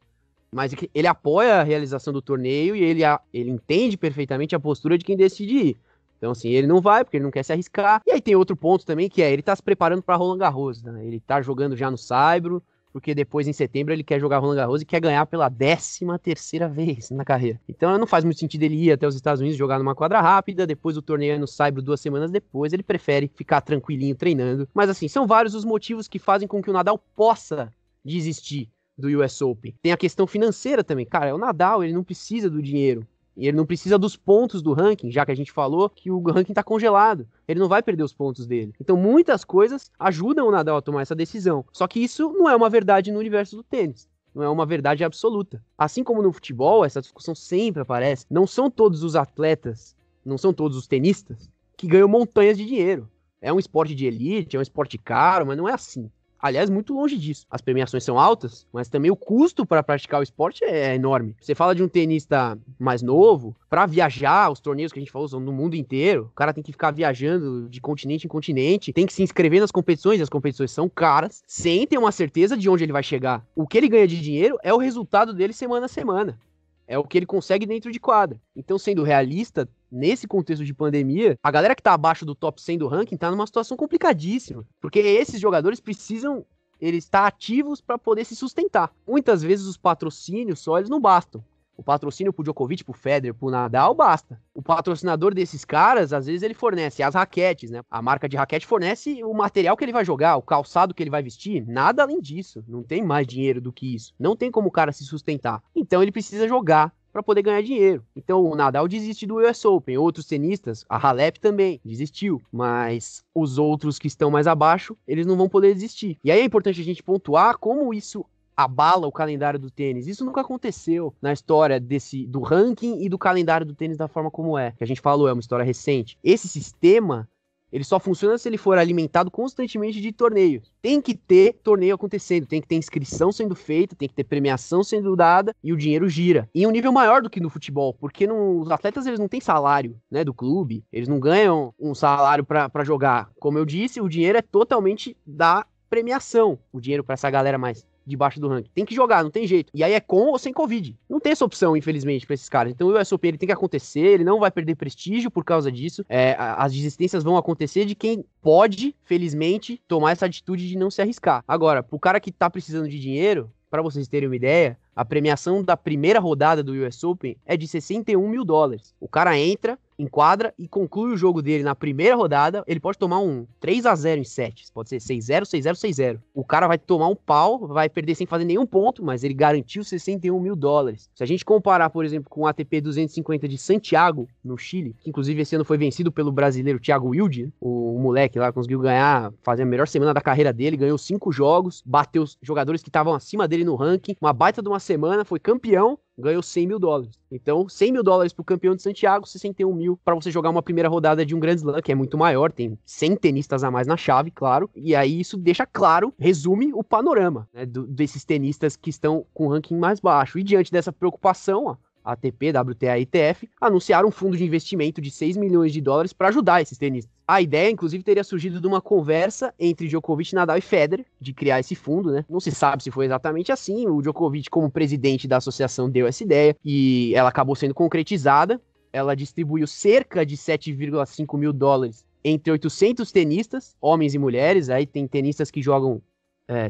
mas ele apoia a realização do torneio e ele entende perfeitamente a postura de quem decide ir. Então, assim, ele não vai porque ele não quer se arriscar. E aí tem outro ponto também, que é ele tá se preparando para Roland Garros, né? Ele tá jogando já no Saibro, porque depois, em setembro, ele quer jogar Roland Garros e quer ganhar pela 13ª vez na carreira. Então não faz muito sentido ele ir até os Estados Unidos jogar numa quadra rápida, depois o torneio é no Saibro 2 semanas depois, ele prefere ficar tranquilinho treinando. Mas assim, são vários os motivos que fazem com que o Nadal possa desistir do US Open. Tem a questão financeira também. Cara, o Nadal, ele não precisa do dinheiro. E ele não precisa dos pontos do ranking, já que a gente falou que o ranking tá congelado. Ele não vai perder os pontos dele. Então muitas coisas ajudam o Nadal a tomar essa decisão. Só que isso não é uma verdade no universo do tênis. Não é uma verdade absoluta. Assim como no futebol, essa discussão sempre aparece. Não são todos os atletas, não são todos os tenistas que ganham montanhas de dinheiro. É um esporte de elite, é um esporte caro, mas não é assim. Aliás, muito longe disso. As premiações são altas, mas também o custo para praticar o esporte é enorme. Você fala de um tenista mais novo, para viajar, os torneios que a gente falou são no mundo inteiro, o cara tem que ficar viajando de continente em continente, tem que se inscrever nas competições, e as competições são caras, sem ter uma certeza de onde ele vai chegar. O que ele ganha de dinheiro é o resultado dele semana a semana. É o que ele consegue dentro de quadra. Então, sendo realista, nesse contexto de pandemia, a galera que tá abaixo do top 100 do ranking tá numa situação complicadíssima. Porque esses jogadores precisam eles estar ativos para poder se sustentar. Muitas vezes os patrocínios só eles não bastam. O patrocínio pro Djokovic, pro Federer, pro Nadal, basta. O patrocinador desses caras, às vezes ele fornece as raquetes, né? A marca de raquete fornece o material que ele vai jogar, o calçado que ele vai vestir, nada além disso. Não tem mais dinheiro do que isso. Não tem como o cara se sustentar. Então ele precisa jogar para poder ganhar dinheiro. Então o Nadal desiste do US Open, outros tenistas, a Halep também desistiu, mas os outros que estão mais abaixo, eles não vão poder desistir. E aí é importante a gente pontuar como isso abala o calendário do tênis. Isso nunca aconteceu na história do ranking e do calendário do tênis da forma como é. Que a gente falou, é uma história recente. Esse sistema, ele só funciona se ele for alimentado constantemente de torneios. Tem que ter torneio acontecendo, tem que ter inscrição sendo feita, tem que ter premiação sendo dada e o dinheiro gira. Em um nível maior do que no futebol, porque os atletas eles não têm salário, né, do clube, eles não ganham um salário para jogar. Como eu disse, o dinheiro é totalmente da premiação, o dinheiro para essa galera mais debaixo do ranking. Tem que jogar, não tem jeito. E aí é com ou sem Covid. Não tem essa opção, infelizmente, pra esses caras. Então o US Open ele tem que acontecer, ele não vai perder prestígio por causa disso. As desistências vão acontecer de quem pode, felizmente, tomar essa atitude de não se arriscar. Agora, pro cara que tá precisando de dinheiro, pra vocês terem uma ideia, a premiação da primeira rodada do US Open é de $61 mil. O cara entra, enquadra e conclui o jogo dele na primeira rodada, ele pode tomar um 3-0 em sets, pode ser 6-0, 6-0, 6-0. O cara vai tomar um pau, vai perder sem fazer nenhum ponto, mas ele garantiu $61 mil. Se a gente comparar, por exemplo, com o ATP 250 de Santiago, no Chile, que inclusive esse ano foi vencido pelo brasileiro Thiago Wilde, né? O moleque lá conseguiu ganhar, fazer a melhor semana da carreira dele, ganhou 5 jogos, bateu os jogadores que estavam acima dele no ranking, uma baita de uma semana, foi campeão, ganhou $100 mil. Então, $100 mil pro campeão de Santiago, 61 mil para você jogar uma primeira rodada de um Grand Slam, que é muito maior, tem 100 tenistas a mais na chave, claro, e aí isso deixa claro, resume o panorama, né, desses tenistas que estão com o ranking mais baixo. E diante dessa preocupação, ó, ATP, WTA e ITF anunciaram um fundo de investimento de $6 milhões para ajudar esses tenistas. A ideia, inclusive, teria surgido de uma conversa entre Djokovic, Nadal e Federer, de criar esse fundo, né? Não se sabe se foi exatamente assim. O Djokovic, como presidente da associação, deu essa ideia e ela acabou sendo concretizada. Ela distribuiu cerca de $7,5 mil entre 800 tenistas, homens e mulheres. Aí tem tenistas que jogam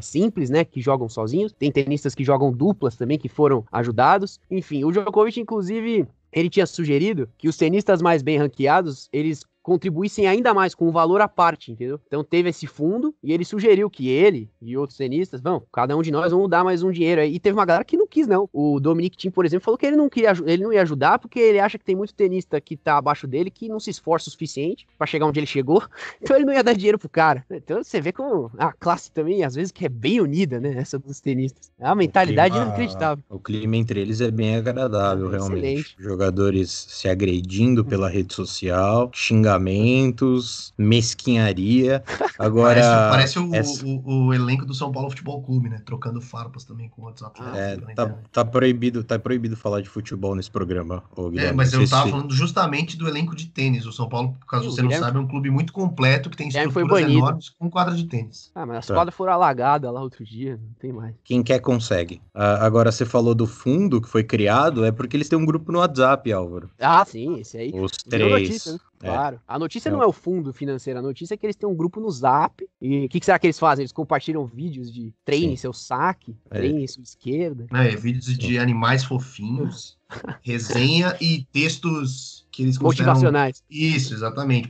simples, né, que jogam sozinhos. Tem tenistas que jogam duplas também, que foram ajudados. Enfim, o Djokovic, inclusive, ele tinha sugerido que os tenistas mais bem ranqueados, eles contribuíssem ainda mais com um valor à parte, entendeu? Então teve esse fundo e ele sugeriu que ele e outros tenistas, cada um de nós vamos dar mais um dinheiro aí. E teve uma galera que não quis, não. O Dominic Thiem, por exemplo, falou que ele não ia ajudar porque ele acha que tem muito tenista que tá abaixo dele que não se esforça o suficiente pra chegar onde ele chegou, então ele não ia dar dinheiro pro cara. Então você vê como a classe também, às vezes, que é bem unida, né? Essa dos tenistas. É uma mentalidade inacreditável. O clima entre eles é bem agradável, realmente. Excelente. Jogadores se agredindo pela rede social, xingamentos, mesquinharia. Agora. Parece o elenco do São Paulo Futebol Clube, né? Trocando farpas também com outros atletas. Tá proibido falar de futebol nesse programa, Guilherme. Mas eu tava falando justamente do elenco de tênis. O São Paulo, caso você não saiba, é um clube muito completo que tem estruturas enormes com quadra de tênis. Mas as quadras foram alagadas lá outro dia, não tem mais. Quem quer consegue. Agora, você falou do fundo que foi criado, é porque eles têm um grupo no WhatsApp, Álvaro. Ah, sim, esse aí. Os três. Notícia, né? Claro. A notícia não é o fundo financeiro, a notícia é que eles têm um grupo no Zap. E o que será que eles fazem? Eles compartilham vídeos de treine seu saque, treine sua esquerda. Vídeos de animais fofinhos, resenha e textos que eles consideram... motivacionais. Isso, exatamente.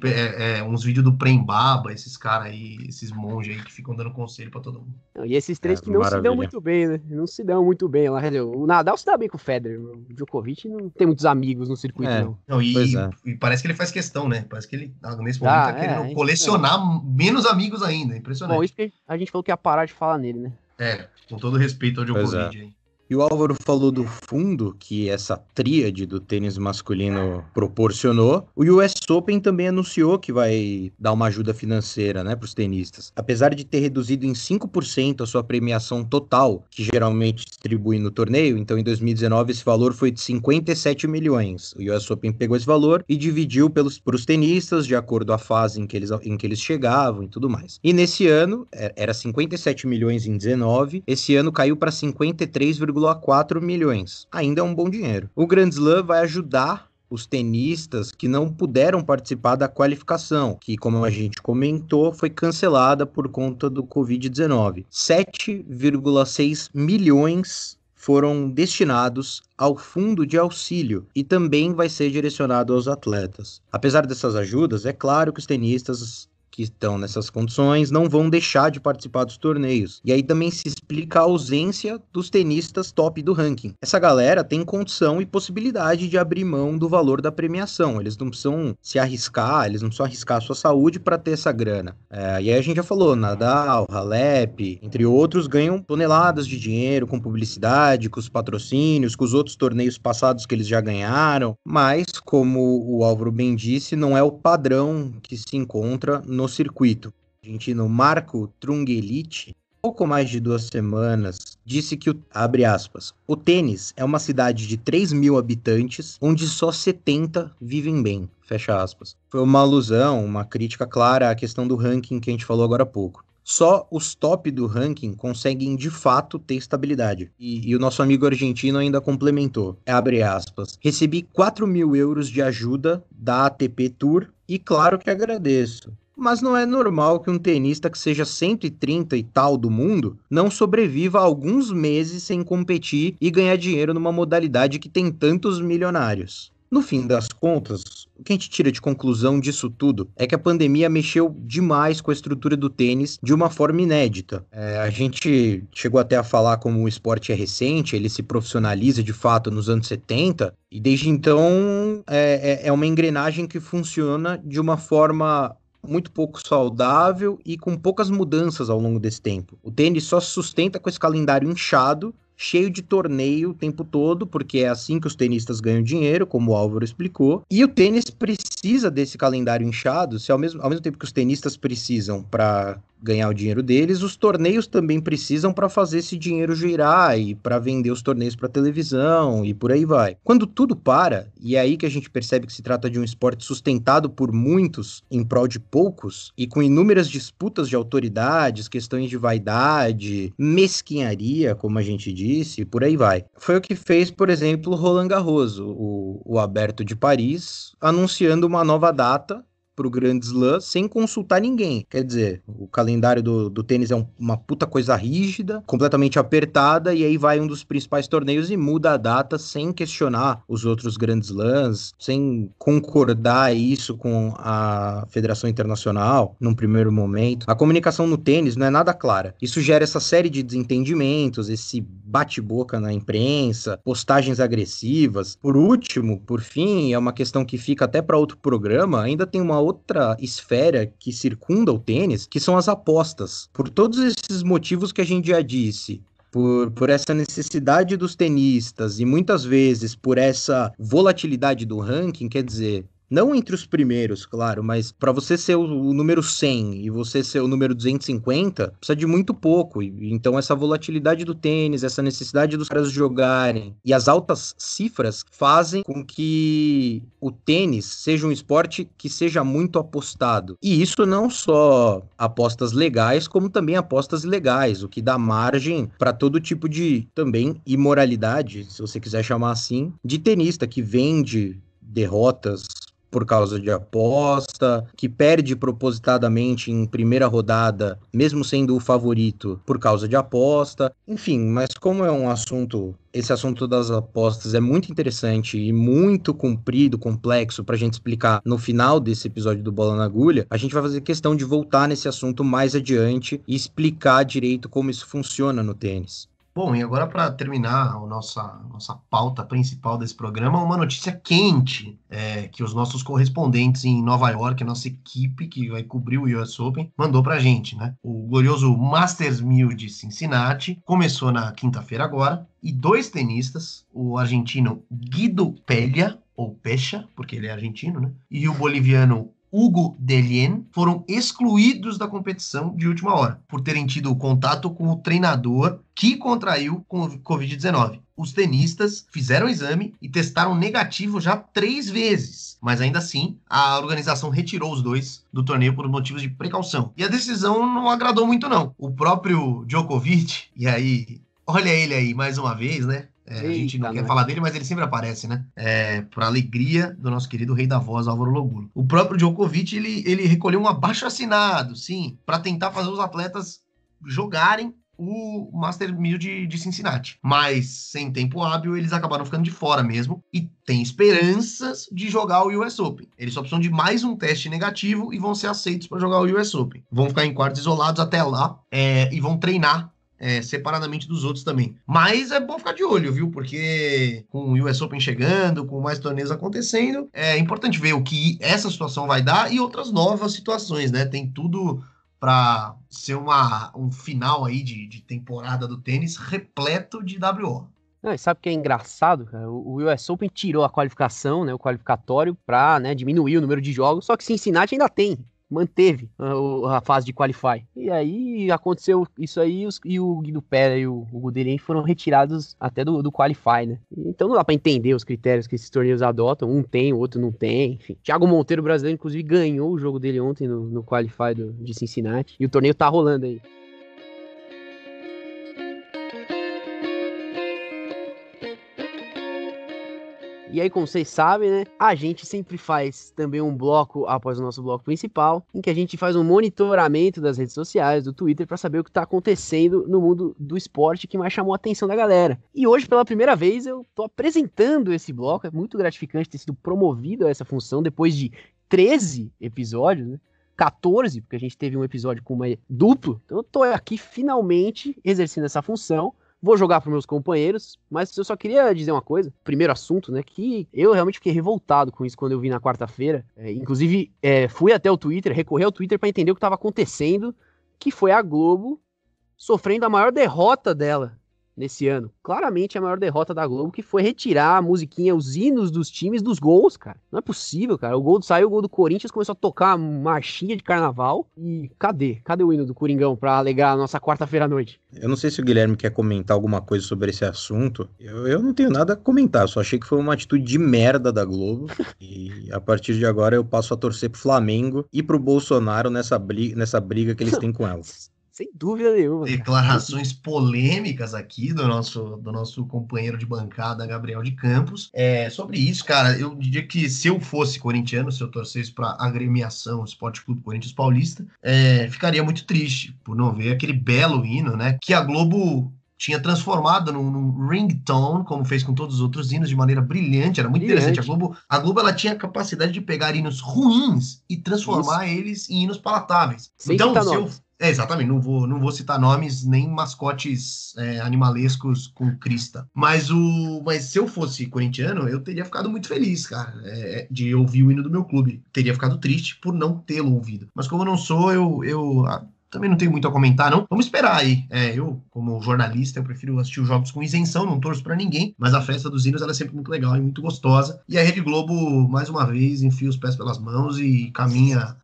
Uns vídeos do Prembaba, esses caras aí, esses monges aí que ficam dando conselho pra todo mundo. E esses três que não se dão muito bem, né? Não se dão muito bem lá. O Nadal se dá bem com o Federer. O Djokovic não tem muitos amigos no circuito, não. E parece que ele faz questão, né? Parece que ele, nesse momento, tá querendo colecionar menos amigos ainda. Impressionante. Bom, isso que a gente falou que ia parar de falar nele, né? Com todo respeito ao Djokovic aí. E o Álvaro falou do fundo que essa tríade do tênis masculino proporcionou. O US Open também anunciou que vai dar uma ajuda financeira, né, para os tenistas. Apesar de ter reduzido em 5% a sua premiação total, que geralmente distribui no torneio, então em 2019 esse valor foi de 57 milhões. O US Open pegou esse valor e dividiu para os tenistas de acordo com a fase em que eles chegavam e tudo mais. E nesse ano, era 57 milhões em 19, esse ano caiu para 53,4 milhões. Ainda é um bom dinheiro. O Grand Slam vai ajudar os tenistas que não puderam participar da qualificação, que, como a gente comentou, foi cancelada por conta do Covid-19. 7,6 milhões foram destinados ao fundo de auxílio e também vai ser direcionado aos atletas. Apesar dessas ajudas, é claro que os tenistas que estão nessas condições não vão deixar de participar dos torneios. E aí também se explica a ausência dos tenistas top do ranking. Essa galera tem condição e possibilidade de abrir mão do valor da premiação. Eles não precisam se arriscar, eles não precisam arriscar a sua saúde para ter essa grana. E aí a gente já falou, Nadal, Halep, entre outros, ganham toneladas de dinheiro com publicidade, com os patrocínios, com os outros torneios passados que eles já ganharam. Mas, como o Álvaro bem disse, não é o padrão que se encontra no circuito. O argentino Marco Trungelliti, pouco mais de 2 semanas, disse que, abre aspas, o tênis é uma cidade de 3 mil habitantes, onde só 70 vivem bem, fecha aspas. Foi uma alusão, uma crítica clara à questão do ranking que a gente falou agora há pouco. Só os top do ranking conseguem de fato ter estabilidade. E o nosso amigo argentino ainda complementou, abre aspas, recebi 4 mil euros de ajuda da ATP Tour e claro que agradeço. Mas não é normal que um tenista que seja 130 e tal do mundo não sobreviva alguns meses sem competir e ganhar dinheiro numa modalidade que tem tantos milionários. No fim das contas, o que a gente tira de conclusão disso tudo é que a pandemia mexeu demais com a estrutura do tênis de uma forma inédita. A gente chegou até a falar como o esporte é recente, ele se profissionaliza de fato nos anos 70, e desde então é uma engrenagem que funciona de uma forma muito pouco saudável e com poucas mudanças ao longo desse tempo. O tênis só se sustenta com esse calendário inchado, cheio de torneio o tempo todo, porque é assim que os tenistas ganham dinheiro, como o Álvaro explicou. E o tênis precisa desse calendário inchado, se ao mesmo tempo que os tenistas precisam para ganhar o dinheiro deles, os torneios também precisam para fazer esse dinheiro girar e para vender os torneios para televisão e por aí vai. Quando tudo para, e é aí que a gente percebe que se trata de um esporte sustentado por muitos em prol de poucos e com inúmeras disputas de autoridades, questões de vaidade, mesquinharia, como a gente disse, e por aí vai. Foi o que fez, por exemplo, Roland Garros, o Aberto de Paris, anunciando uma nova data pro Grand Slam sem consultar ninguém. Quer dizer, o calendário do tênis é uma puta coisa rígida, completamente apertada, e aí vai um dos principais torneios e muda a data sem questionar os outros Grand Slams, sem concordar isso com a Federação Internacional num primeiro momento. A comunicação no tênis não é nada clara. Isso gera essa série de desentendimentos, esse bate-boca na imprensa, postagens agressivas. Por último, por fim, é uma questão que fica até para outro programa, ainda tem uma outra esfera que circunda o tênis, que são as apostas. Por todos esses motivos que a gente já disse, por essa necessidade dos tenistas e muitas vezes por essa volatilidade do ranking, quer dizer, não entre os primeiros, claro, mas para você ser o número 100 e você ser o número 250, precisa de muito pouco. Então essa volatilidade do tênis, essa necessidade dos caras jogarem e as altas cifras fazem com que o tênis seja um esporte que seja muito apostado. E isso não só apostas legais, como também apostas ilegais, o que dá margem para todo tipo de, também, imoralidade, se você quiser chamar assim, de tenista que vende derrotas por causa de aposta, que perde propositadamente em primeira rodada, mesmo sendo o favorito, por causa de aposta. Enfim, mas como é um assunto, esse assunto das apostas é muito interessante e muito comprido, complexo pra gente explicar no final desse episódio do Bola na Agulha, a gente vai fazer questão de voltar nesse assunto mais adiante e explicar direito como isso funciona no tênis. Bom, e agora para terminar a nossa pauta principal desse programa, uma notícia quente que os nossos correspondentes em Nova York, a nossa equipe que vai cobrir o US Open, mandou pra gente, né? O glorioso Masters 1000 de Cincinnati começou na quinta-feira agora, e 2 tenistas, o argentino Guido Pella, ou Pecha, porque ele é argentino, né? E o boliviano Hugo Dellien, foram excluídos da competição de última hora, por terem tido contato com o treinador que contraiu com o Covid-19. Os tenistas fizeram o exame e testaram negativo já 3 vezes, mas ainda assim, a organização retirou os 2 do torneio por motivos de precaução. E a decisão não agradou muito, não. O próprio Djokovic, e aí, olha ele aí mais uma vez, né? A gente não quer falar dele, mas ele sempre aparece, né? Para alegria do nosso querido rei da voz, Álvaro Logulo. O próprio Djokovic, ele recolheu um abaixo-assinado, sim, para tentar fazer os atletas jogarem o Master 1000 de Cincinnati. Mas, sem tempo hábil, eles acabaram ficando de fora mesmo e tem esperanças de jogar o US Open. Eles só precisam de mais um teste negativo e vão ser aceitos para jogar o US Open. Vão ficar em quartos isolados até lá e vão treinar separadamente dos outros também. Mas é bom ficar de olho, viu? Porque com o US Open chegando, com mais torneios acontecendo, é importante ver o que essa situação vai dar e outras novas situações, né? Tem tudo para ser um final aí de temporada do tênis repleto de WO. Não, e sabe o que é engraçado, cara? O US Open tirou a qualificação, né, o qualificatório, para, né, diminuir o número de jogos, só que Cincinnati ainda manteve a fase de qualify. E aí aconteceu isso aí e o Guido Pella e o Hugo Dellien foram retirados até do qualify, né? Então não dá pra entender os critérios que esses torneios adotam. Um tem, o outro não tem, enfim. Thiago Monteiro, brasileiro, inclusive, ganhou o jogo dele ontem no qualify de Cincinnati. E o torneio tá rolando aí. E aí, como vocês sabem, né, a gente sempre faz também um bloco após o nosso bloco principal, em que a gente faz um monitoramento das redes sociais, do Twitter, para saber o que está acontecendo no mundo do esporte que mais chamou a atenção da galera. E hoje, pela primeira vez, eu tô apresentando esse bloco. É muito gratificante ter sido promovido a essa função depois de 13 episódios, né? 14, porque a gente teve um episódio com uma duplo. Então eu tô aqui finalmente exercendo essa função. Vou jogar para meus companheiros, mas eu só queria dizer uma coisa. Primeiro assunto, né, que eu realmente fiquei revoltado com isso quando eu vi na quarta-feira. Inclusive, fui até o Twitter, recorri ao Twitter para entender o que estava acontecendo, que foi a Globo sofrendo a maior derrota dela nesse ano. Claramente a maior derrota da Globo, que foi retirar a musiquinha, os hinos dos times dos gols, cara. Não é possível, cara. Saiu o gol do Corinthians, começou a tocar uma marchinha de carnaval. E cadê o hino do Coringão pra alegrar a nossa quarta-feira à noite? Eu não sei se o Guilherme quer comentar alguma coisa sobre esse assunto. Eu não tenho nada a comentar, só achei que foi uma atitude de merda da Globo. E a partir de agora eu passo a torcer pro Flamengo e pro Bolsonaro nessa briga que eles têm com ela. Sem dúvida nenhuma. Declarações polêmicas aqui do nosso companheiro de bancada, Gabriel de Campos. Sobre isso, cara, eu diria que se eu fosse corintiano, se eu torcesse para a agremiação Esporte Clube Corinthians Paulista, ficaria muito triste por não ver aquele belo hino, né, que a Globo tinha transformado num ringtone, como fez com todos os outros hinos, de maneira brilhante, era muito interessante. A Globo ela tinha a capacidade de pegar hinos ruins e transformar eles em hinos palatáveis. Sem então, citar se eu nomes. exatamente, não vou citar nomes nem mascotes animalescos com crista. Mas se eu fosse corintiano, eu teria ficado muito feliz, cara, de ouvir o hino do meu clube. Teria ficado triste por não tê-lo ouvido. Mas como eu não sou, também não tenho muito a comentar, não. Vamos esperar aí. Eu, como jornalista, eu prefiro assistir os jogos com isenção, não torço pra ninguém, mas a festa dos hinos ela é sempre muito legal e muito gostosa. E a Rede Globo, mais uma vez, enfia os pés pelas mãos e caminha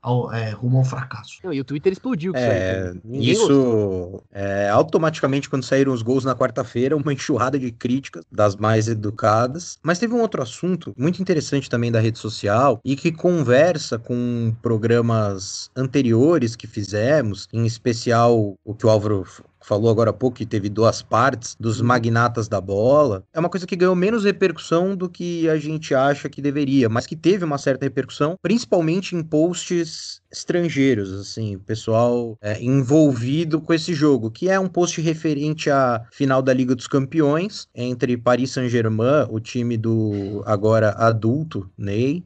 rumo ao fracasso. Não, e o Twitter explodiu com isso aí. Ninguém Isso gostou. automaticamente, quando saíram os gols na quarta-feira, uma enxurrada de críticas das mais educadas. Mas teve um outro assunto muito interessante também da rede social e que conversa com programas anteriores que fizemos, em especial o que o Álvaro falou agora há pouco, que teve 2 partes, dos magnatas da bola. É uma coisa que ganhou menos repercussão do que a gente acha que deveria, mas que teve uma certa repercussão, principalmente em posts estrangeiros, assim, o pessoal envolvido com esse jogo, que é um post referente à final da Liga dos Campeões, entre Paris Saint-Germain, o time do agora adulto, Ney,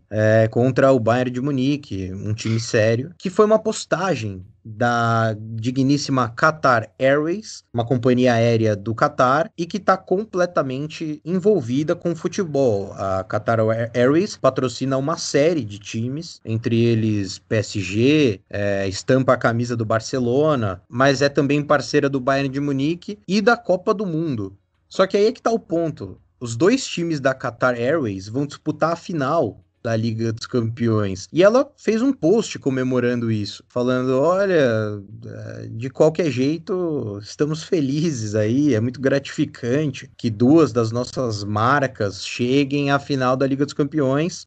contra o Bayern de Munique, um time sério, que foi uma postagem da digníssima Qatar Airways, uma companhia aérea do Qatar, e que está completamente envolvida com o futebol. A Qatar Airways patrocina uma série de times, entre eles PSG, estampa a camisa do Barcelona, mas é também parceira do Bayern de Munique e da Copa do Mundo. Só que aí é que está o ponto. Os 2 times da Qatar Airways vão disputar a final da Liga dos Campeões. E ela fez um post comemorando isso, falando, olha, de qualquer jeito, estamos felizes aí, é muito gratificante que 2 das nossas marcas cheguem à final da Liga dos Campeões.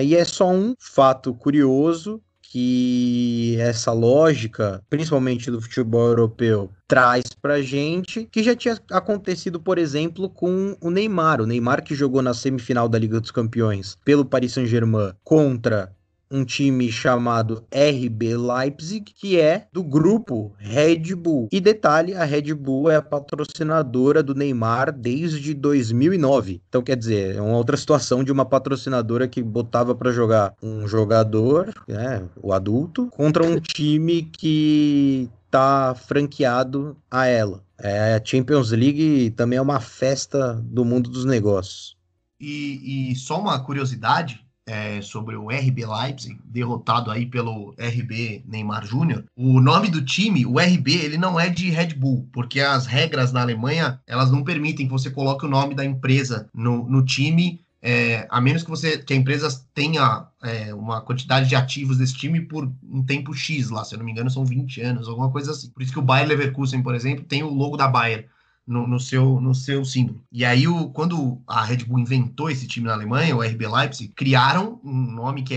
E é só um fato curioso que essa lógica, principalmente do futebol europeu, traz pra gente, que já tinha acontecido, por exemplo, com o Neymar que jogou na semifinal da Liga dos Campeões pelo Paris Saint-Germain contra um time chamado RB Leipzig, que é do grupo Red Bull. E detalhe, a Red Bull é a patrocinadora do Neymar desde 2009. Então, quer dizer, é uma outra situação de uma patrocinadora que botava para jogar um jogador, o adulto, contra um time que tá franqueado a ela. A Champions League também é uma festa do mundo dos negócios. E só uma curiosidade sobre o RB Leipzig, derrotado aí pelo RB Neymar Júnior. O nome do time, o RB, ele não é de Red Bull, porque as regras na Alemanha, elas não permitem que você coloque o nome da empresa no time, a menos que a empresa tenha uma quantidade de ativos desse time por um tempo X lá, se eu não me engano são 20 anos, alguma coisa assim. Por isso que o Bayer Leverkusen, por exemplo, tem o logo da Bayer no seu símbolo. E aí, quando a Red Bull inventou esse time na Alemanha, o RB Leipzig, criaram um nome que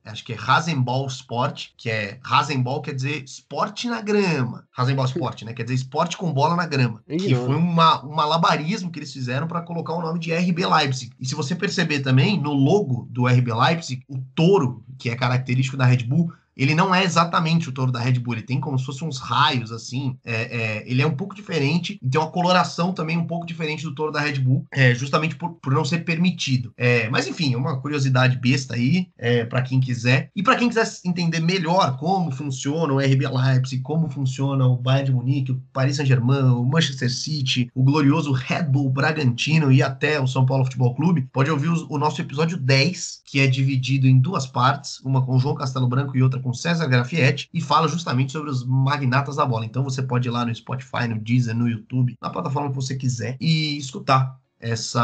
acho que é Rasenball Sport, que Rasenball quer dizer esporte na grama. Rasenball Sport, né? Quer dizer esporte com bola na grama. Que foi um malabarismo que eles fizeram para colocar o nome de RB Leipzig. E se você perceber também, no logo do RB Leipzig, o touro, que é característico da Red Bull, ele não é exatamente o touro da Red Bull, ele tem como se fossem uns raios, assim, ele é um pouco diferente, e tem uma coloração também um pouco diferente do touro da Red Bull, justamente por não ser permitido. Mas enfim, é uma curiosidade besta aí, para quem quiser. E para quem quiser entender melhor como funciona o RB Leipzig, como funciona o Bayern de Munique, o Paris Saint-Germain, o Manchester City, o glorioso Red Bull Bragantino e até o São Paulo Futebol Clube, pode ouvir o nosso episódio 10, que é dividido em 2 partes, uma com o João Castelo Branco e outra com César Grafietti, e fala justamente sobre os magnatas da bola. Então você pode ir lá no Spotify, no Deezer, no YouTube, na plataforma que você quiser, e escutar esse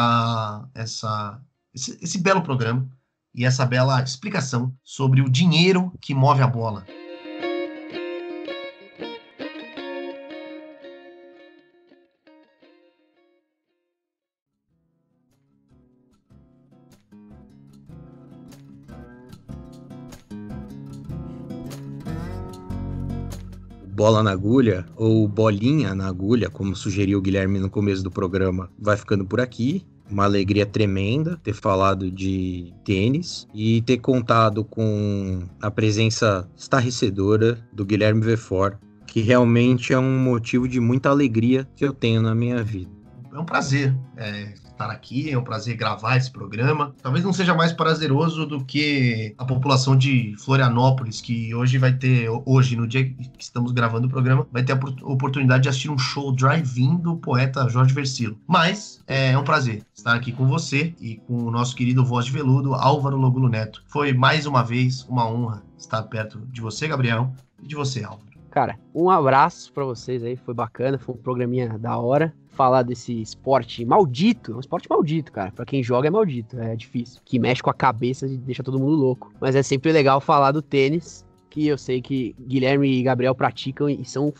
belo programa e essa bela explicação sobre o dinheiro que move a bola. Bola na Agulha, ou Bolinha na Agulha, como sugeriu o Guilherme no começo do programa, vai ficando por aqui. Uma alegria tremenda ter falado de tênis e ter contado com a presença estarrecedora do Guilherme Vefor, que realmente é um motivo de muita alegria que eu tenho na minha vida. É um prazer estar aqui, é um prazer gravar esse programa. Talvez não seja mais prazeroso do que a população de Florianópolis, que hoje, no dia que estamos gravando o programa, vai ter a oportunidade de assistir um show drive-in do poeta Jorge Versilo. Mas é um prazer estar aqui com você e com o nosso querido voz de veludo, Álvaro Logulo Neto. Foi mais uma vez uma honra estar perto de você, Gabriel, e de você, Álvaro. Cara, um abraço pra vocês aí, foi bacana, foi um programinha da hora. Falar desse esporte maldito, é um esporte maldito, cara. Pra quem joga é maldito, é difícil. Que mexe com a cabeça e deixa todo mundo louco. Mas é sempre legal falar do tênis, que eu sei que Guilherme e Gabriel praticam e são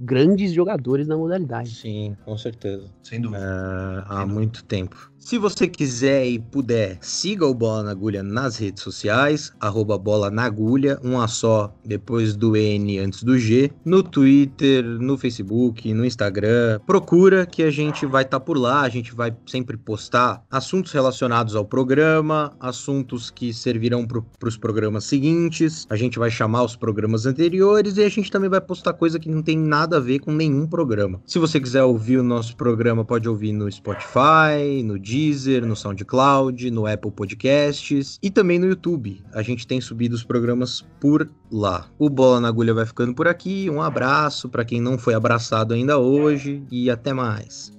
grandes jogadores na modalidade. Sim, com certeza. Sem dúvida. Há muito tempo. Se você quiser e puder, siga o Bola na Agulha nas redes sociais, @bola na agulha, um A só, depois do N antes do G, no Twitter, no Facebook, no Instagram. Procura que a gente vai estar por lá, a gente vai sempre postar assuntos relacionados ao programa, assuntos que servirão para os programas seguintes, a gente vai chamar os programas anteriores e a gente também vai postar coisa que não tem nada a ver com nenhum programa. Se você quiser ouvir o nosso programa, pode ouvir no Spotify, no Deezer, no SoundCloud, no Apple Podcasts e também no YouTube. A gente tem subido os programas por lá. O Bola na Agulha vai ficando por aqui. Um abraço para quem não foi abraçado ainda hoje e até mais.